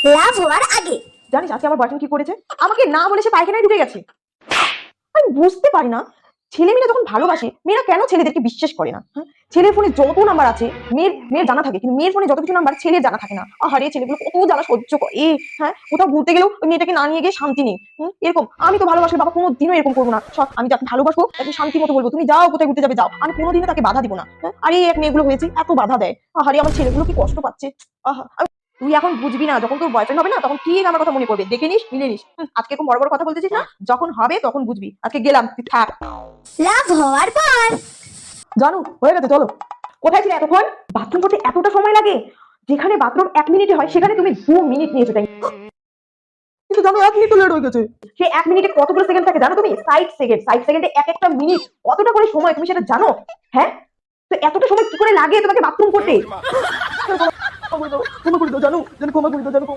লাভ হওয়ার আগে। জানিস আজকে আমার বয়ফ্রেন্ড কি করেছে? আমাকে না বলে সে পায়খানায় ঢুকে গেছে। আমি বুঝতে পারি না, ছেলে মেয়েরা যখন ভালোবাসে মেয়েরা কেন ছেলেদেরকে বিশ্বাস করে না? হ্যাঁ, ছেলের ফোনে যত নাম্বার আছে মেয়ের জানা থাকে, কিন্তু মেয়ের ফোনে যত কিছু নাম্বার ছেলের জানা থাকে না। আহারে ছেলেগুলো কত জ্বালা সহ্য করে। হ্যাঁ, কোথাও ঘুরতে গেলেও ওই মেয়েটাকে না নিয়ে গিয়ে শান্তি নেই। এরকম আমি তো ভালোবাসলে বাবা কোনোদিনও এরকম করবো না। আমি যাকে ভালোবাসবো তাকে শান্তি মতো বলবো, তুমি যাও কোথায় ঘুরতে যাবে যাও, আমি কোনোদিনও তাকে বাধা দিব না। হ্যাঁ, আর এই এক মেয়েগুলো হয়েছে এত বাধা দেয়। আহারে আমার ছেলেগুলো কি কষ্ট পাচ্ছে। আহা, তুই এখন বুঝবি না, যখন তোর বয়ফ্রেন্ড হবে না তখন ঠিক আমার কথা মনে পড়বে, দেখে নিস মিলে নিস। আজকে খুব বড় বড় কথা বলতেছিস না, যখন হবে তখন বুঝবি। আজকে গেলাম, তুই থাক। লাভ হওয়ার পর। জানু হয়ে গেছে, চলো। কোথায় ছিলে এতক্ষণ? বাথরুম করতে এতটা সময় লাগে? যেখানে বাথরুম 1 মিনিটে হয় সেখানে তুমি 2 মিনিট নিয়েছো, তাই? কিন্তু জানো 1 মিনিট লেট হয়ে গেছে। সে 1 মিনিটে কতগুলো সেকেন্ড থাকে জানো তুমি? 60 সেকেন্ড। 60 সেকেন্ডে এক একটা মিনিট কতটা করে সময়, তুমি সেটা জানো? হ্যাঁ, তো এতটা সময় কি করে লাগে তোমাকে বাথরুম করতে? ক্ষমা করে দাও জানু, ক্ষমা করে দাও জানু।